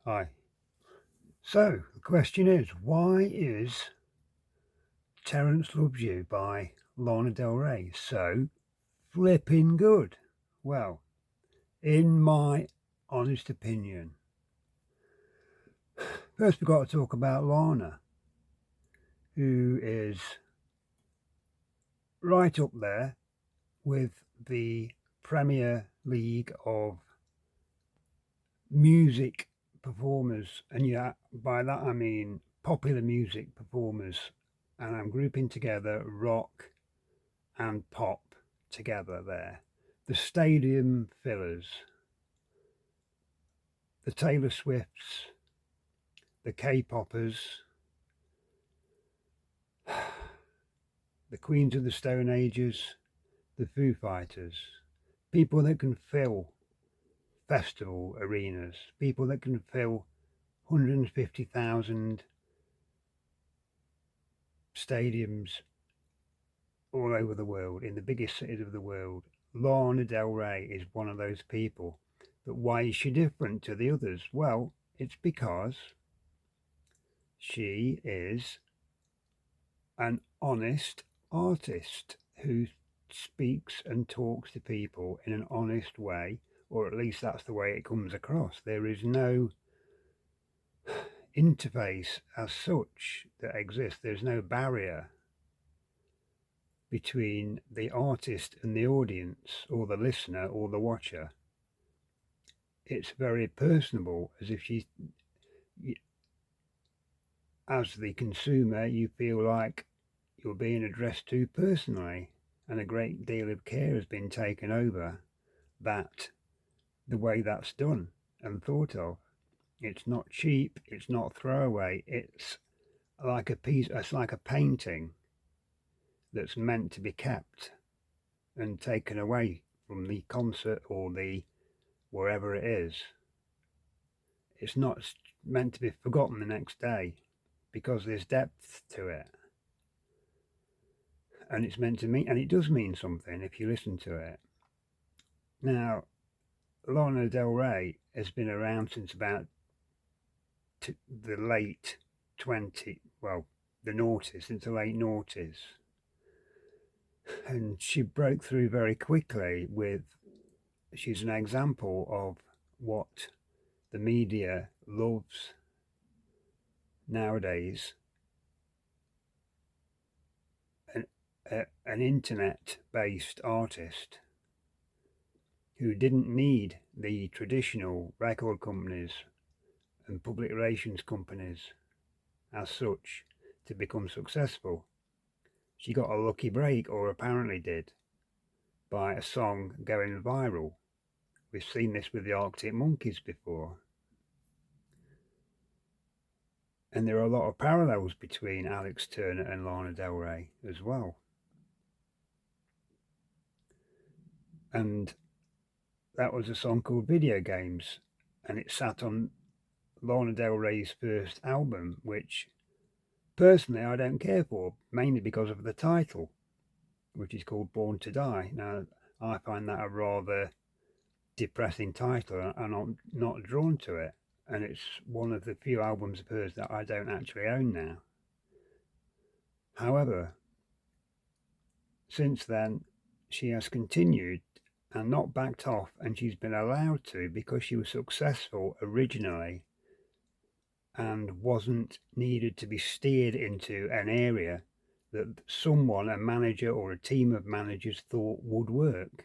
Hi. So, the question is, why is Terence Loves You by Lana Del Rey so flipping good? Well, in my honest opinion, first we've got to talk about Lana, who is right up there with the Premier League of music performers. And yeah, by that I mean popular music performers. And I'm grouping together rock and pop together there. The stadium fillers, the Taylor Swifts, the K-poppers, the Queens of the Stone Ages, the Foo Fighters, people that can fill festival arenas, people that can fill 150,000 stadiums all over the world, in the biggest cities of the world. Lana Del Rey is one of those people. But why is she different to the others? Well, it's because she is an honest artist who speaks and talks to people in an honest way, or at least that's the way it comes across. There is no interface as such that exists, there's no barrier between the artist and the audience, or the listener, or the watcher. It's very personable, as if she, as the consumer, you feel like you're being addressed to personally, and a great deal of care has been taken over that, the way that's done and thought of. It's not cheap, it's not throwaway, it's like a piece, it's like a painting that's meant to be kept and taken away from the concert or the wherever it is. It's not meant to be forgotten the next day because there's depth to it. And it's meant to mean, and it does mean something if you listen to it. Now, Lana Del Rey has been around since about the late 20, well, the noughties, since the late noughties. And she broke through very quickly with, she's an example of what the media loves nowadays, an, an internet-based artist who didn't need the traditional record companies and public relations companies as such to become successful. She got a lucky break, or apparently did, by a song going viral. We've seen this with the Arctic Monkeys before. And there are a lot of parallels between Alex Turner and Lana Del Rey as well. And that was a song called Video Games, and it sat on Lana Del Rey's first album, which personally I don't care for, mainly because of the title, which is called Born to Die. Now, I find that a rather depressing title, and I'm not drawn to it. And it's one of the few albums of hers that I don't actually own now. However, since then, she has continued and not backed off, and she's been allowed to because she was successful originally and wasn't needed to be steered into an area that someone, a manager or a team of managers, thought would work.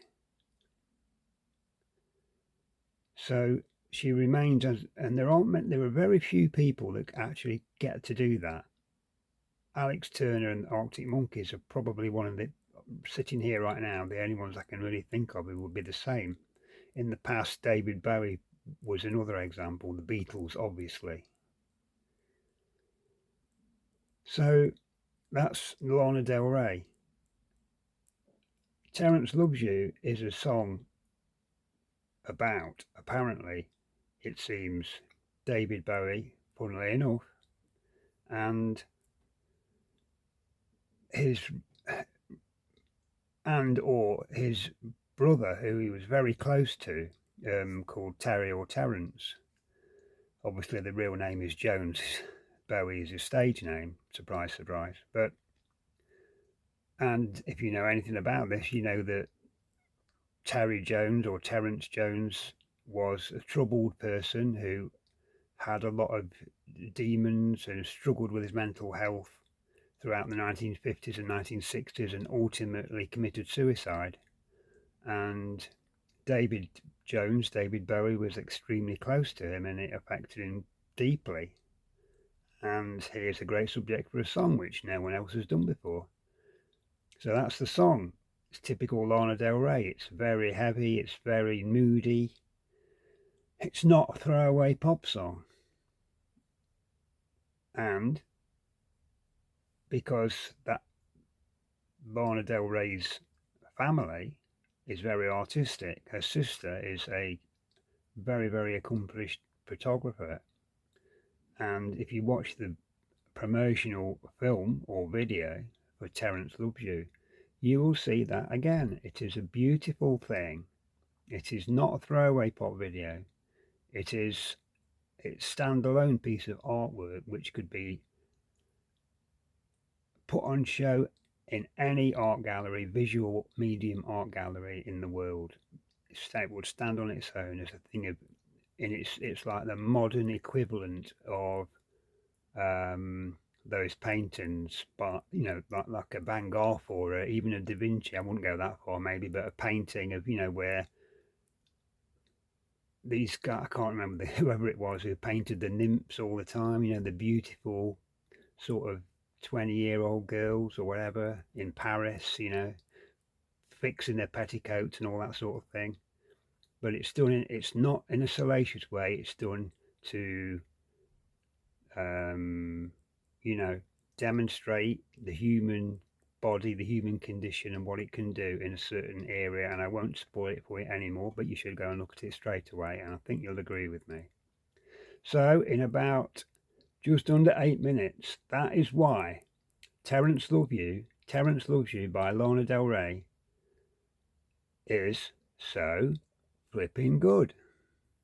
So she remains as, and there are very few people that actually get to do that. Alex Turner and Arctic Monkeys are probably one of the, sitting here right now, the only ones I can really think of who would be the same. In the past, David Bowie was another example, the Beatles, obviously. So that's Lana Del Rey. Terence Loves You is a song about, apparently, it seems, David Bowie, funnily enough, and his or his brother, who he was very close to, called Terry or Terence. Obviously, the real name is Jones. Bowie is his stage name. Surprise, surprise. And if you know anything about this, you know that Terry Jones or Terence Jones was a troubled person who had a lot of demons and struggled with his mental health throughout the 1950s and 1960s and ultimately committed suicide. And David Bowie, was extremely close to him and it affected him deeply. And here's a great subject for a song which no one else has done before. So that's the song. It's typical Lana Del Rey. It's very heavy, it's very moody. It's not a throwaway pop song. And because that Lana Del Rey's family is very artistic, her sister is a very, very accomplished photographer. And if you watch the promotional film or video for Terence Loves You, you will see that again. It is a beautiful thing. It is not a throwaway pop video. It's standalone piece of artwork which could be put on show in any art gallery, visual medium art gallery in the world. It would stand on its own as a thing of, and it's like the modern equivalent of those paintings, but like a Van Gogh or even a Da Vinci. I wouldn't go that far, maybe, but a painting of where these guys, I can't remember whoever it was who painted the nymphs all the time. The beautiful sort of 20-year-old girls or whatever in Paris. Fixing their petticoats and all that sort of thing. But it's not in a salacious way. It's done to um, you know, demonstrate the human body, the human condition, and what it can do in a certain area. And I won't spoil it for you anymore, but you should go and look at it straight away. And I think you'll agree with me. So, in about just under 8 minutes, that is why Terence Loves You by Lana Del Rey is so flipping good.